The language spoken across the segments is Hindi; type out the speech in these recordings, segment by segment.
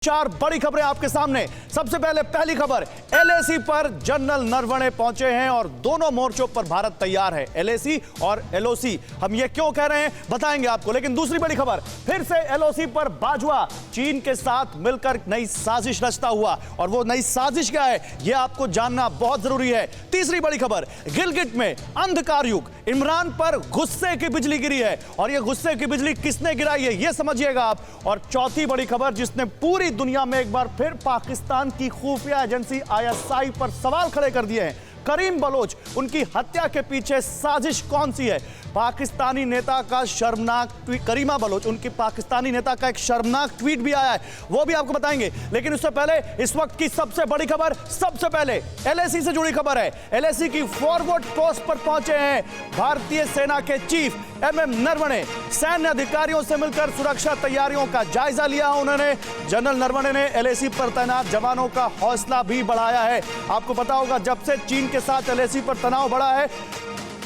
चार बड़ी खबरें आपके सामने। सबसे पहले पहली खबर, एलएसी पर जनरल नरवणे पहुंचे हैं और दोनों मोर्चों पर भारत तैयार है। एलएसी और एलओसी, हम ये क्यों कह रहे हैं बताएंगे आपको। लेकिन दूसरी बड़ी खबर, फिर से एलओसी पर बाजवा चीन के साथ मिलकर नई साजिश रचता हुआ, और वो नई साजिश क्या है यह आपको जानना बहुत जरूरी है। तीसरी बड़ी खबर, गिलगिट में अंधकार युग, इमरान पर गुस्से की बिजली गिरी है, और यह गुस्से की बिजली किसने गिराई है यह समझिएगा आप। और चौथी बड़ी खबर, जिसने पूरी दुनिया में एक बार फिर पाकिस्तान की खुफिया एजेंसी आईएसआई पर सवाल खड़े कर दिए हैं। करीम बलोच, उनकी हत्या के पीछे साजिश कौन सी है? पाकिस्तानी नेता का शर्मनाक ट्वीट, करीमा बलोच, उनकी पाकिस्तानी नेता का एक शर्मनाक ट्वीट भी आया है, वो भी आपको बताएंगे। लेकिन उससे पहले इस वक्त की सबसे बड़ी खबर, सबसे पहले एलएसी से जुड़ी खबर है। एलएसी की फॉरवर्ड पोस्ट पर पहुंचे हैं भारतीय सेना के चीफ एमएम नरवणे। सैन्य अधिकारियों से मिलकर सुरक्षा तैयारियों का जायजा लिया उन्होंने। जनरल नरवणे ने एलएसी पर तैनात जवानों का हौसला भी बढ़ाया है। आपको पता होगा, जब से चीन के साथ एलएसी पर तनाव बढ़ा है,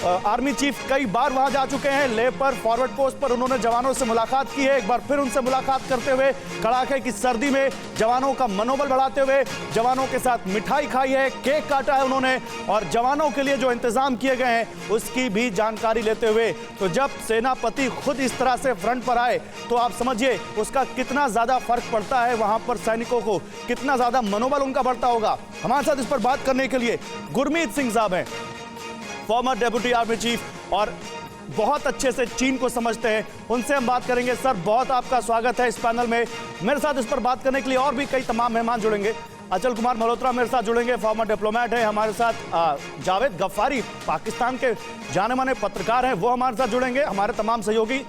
आर्मी चीफ कई बार वहां जा चुके हैं। लेह पर फॉरवर्ड पोस्ट पर उन्होंने जवानों से मुलाकात की है। एक बार फिर उनसे मुलाकात करते हुए कड़ाके की सर्दी में जवानों का मनोबल बढ़ाते हुए जवानों के साथ मिठाई खाई है, केक काटा है उन्होंने, और जवानों के लिए जो इंतजाम किए गए हैं उसकी भी जानकारी लेते हुए। तो जब सेनापति खुद इस तरह से फ्रंट पर आए तो आप समझिए उसका कितना ज्यादा फर्क पड़ता है, वहां पर सैनिकों को कितना ज्यादा मनोबल उनका बढ़ता होगा। हमारे साथ इस पर बात करने के लिए गुरमीत सिंह साहब हैं, फॉर्मर डेप्यूटी आर्मी चीफ और बहुत अच्छे से चीन को समझते हैं, उनसे हम बात करेंगे। सर, बहुत आपका स्वागत है इस पैनल में। मेरे साथ इस पर बात करने के लिए और भी कई तमाम मेहमान जुड़ेंगे। अचल कुमार मल्होत्रा मेरे साथ जुड़ेंगे, फॉर्मर डिप्लोमेट है। हमारे साथ जावेद गफ्फारी, पाकिस्तान के जाने माने पत्रकार हैं, वो हमारे साथ जुड़ेंगे। हमारे तमाम सहयोगी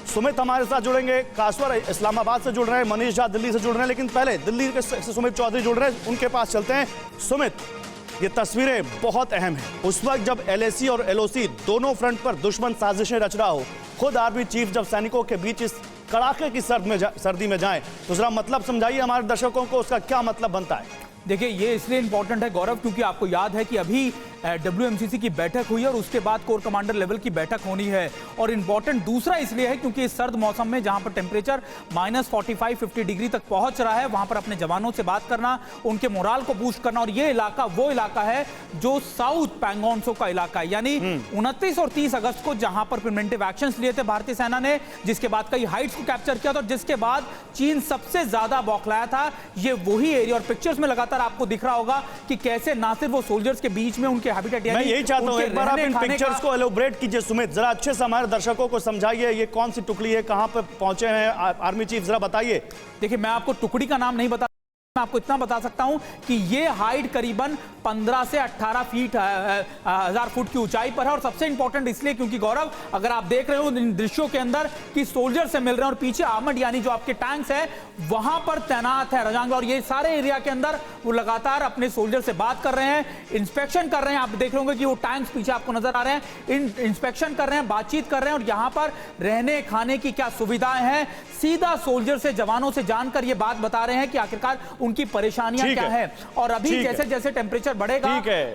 सुमित हमारे साथ जुड़ेंगे, कासवर इस्लामाबाद से जुड़ रहे हैं, मनीष झा दिल्ली से जुड़ रहे हैं। लेकिन पहले दिल्ली के सुमित चौधरी जुड़ रहे हैं, उनके पास चलते हैं। सुमित, ये तस्वीरें बहुत अहम हैं। उस वक्त जब एलएसी और एलओसी दोनों फ्रंट पर दुश्मन साजिशें रच रहा हो, खुद आर्मी चीफ जब सैनिकों के बीच इस कड़ाके की सर्दी में जाएं, तो जरा मतलब समझाइए हमारे दर्शकों को, उसका क्या मतलब बनता है? देखिए, ये इसलिए इंपॉर्टेंट है गौरव, क्योंकि आपको याद है कि अभी WMCC की बैठक हुई है और उसके बाद कोर कमांडर लेवल की बैठक होनी है। और इंपॉर्टेंट दूसरा इसलिए है क्योंकि इस सर्द मौसम में जहां पर टेम्परेचर -45-50 डिग्री तक पहुंच रहा है, वहां पर अपने जवानों से बात करना, उनके मोराल को बूस्ट करना। और ये इलाका वो इलाका है जो साउथ पैंगोंगसो का इलाका है, यानी 29 और 30 अगस्त को जहां पर प्रिवेंटिव एक्शंस लिए थे भारतीय सेना ने, जिसके बाद कई हाइट्स को कैप्चर किया था, और जिसके बाद चीन सबसे ज्यादा बौखलाया था। ये वही एरिया, और पिक्चर्स में लगातार आपको दिख रहा होगा कि कैसे ना सिर्फ वो सोल्जर्स के बीच में उनके हैबिटेट, मैं यही चाहता हूं एक बार आप इन पिक्चर्स को एलोबरेट कीजिए सुमित, जरा अच्छे से हमारे दर्शकों को समझाइए ये कौन सी टुकड़ी है, कहां पे पहुंचे हैं आर्मी चीफ, जरा बताइए। देखिए, मैं आपको टुकड़ी का नाम नहीं बता, मैं आपको इतना बता सकता हूं कि ये हाइट करीबन 15 से 18 फीट 1000 फुट की ऊंचाई पर है। और सबसे इंपॉर्टेंट इसलिए क्योंकि गौरव, अगर आप देख रहे हो इन दृश्यों के अंदर कि सोल्जर से मिल रहे हैं और पीछे आर्मड यानी जो आपके टैंक्स है वहां पर तैनात है रजांग, और ये सारे एरिया के अंदर वो लगातार अपने सोल्जर से बात कर रहे हैं, इंस्पेक्शन कर रहे हैं। आप देख रहे होंगे कि वो टैंक्स पीछे आपको नजर आ रहे हैं, इंस्पेक्शन कर रहे हैं, बातचीत कर रहे हैं, और यहां पर रहने खाने की क्या सुविधाएं हैं, सीधा सोल्जर से, जवानों से जानकर ये बात बता रहे हैं कि आखिरकार उनकी परेशानियां क्या है। और अभी जैसे जैसे टेम्परेचर बढ़ेगा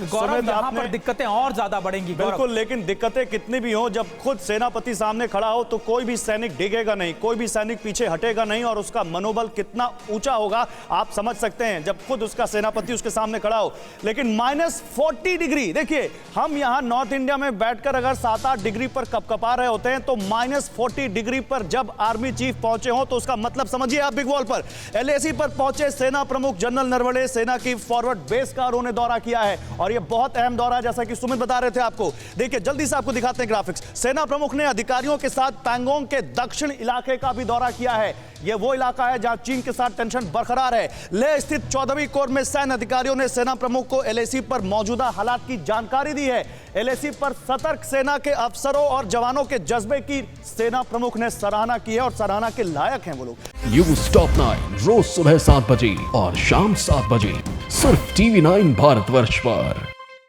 गौरव, यहां पर दिक्कतें और ज्यादा बढ़ेंगी। बिल्कुल, लेकिन दिक्कतें कितनी भी हो, जब खुद सेनापति सामने खड़ा हो तो कोई भी सैनिक डिगेगा नहीं, कोई भी सैनिक पीछे हटेगा नहीं, और उसका मनोबल कितना ऊंचा होगा आप समझ सकते हैं जब खुद उसका सेनापति उसके सामने खड़ा हो। लेकिन -40 डिग्री, देखिए हम यहां नॉर्थ इंडिया में बैठकर अगर 7-8 डिग्री पर कपकपा रहे होते हैं, तो -40 डिग्री पर जब आर्मी चीफ पहुंचे हो तो उसका मतलब समझिए आप। बिग वॉल पर एलएसी पर पहुंचे सेना प्रमुख जनरल नरवणे, सेना की फॉरवर्ड बेस का उन्होंने दौरा किया है, और यह बहुत अहम दौरा है जैसा कि सुमित बता रहे थे आपको। देखिए, जल्दी से आपको दिखाते हैं ग्राफिक्स। सेना प्रमुख ने अधिकारियों के साथ पैंगोंग के दक्षिण इलाके का भी दौरा किया है। यह वो इलाका है जहां चीन के साथ टेंशन बरकरार है। लेह स्थित 14वीं कोर में सैन्य अधिकारियों ने सेना प्रमुख को एलएसी पर मौजूदा हालात की जानकारी दी है। एलएसी पर सतर्क सेना के अफसरों और जवानों के जज्बे की सेना प्रमुख ने सराहना की है, और सराहना के लायक हैं वो लोग। न्यूज़ टॉप 9 रोज सुबह 7 बजे और शाम 7 बजे सिर्फ TV9 भारतवर्ष पर।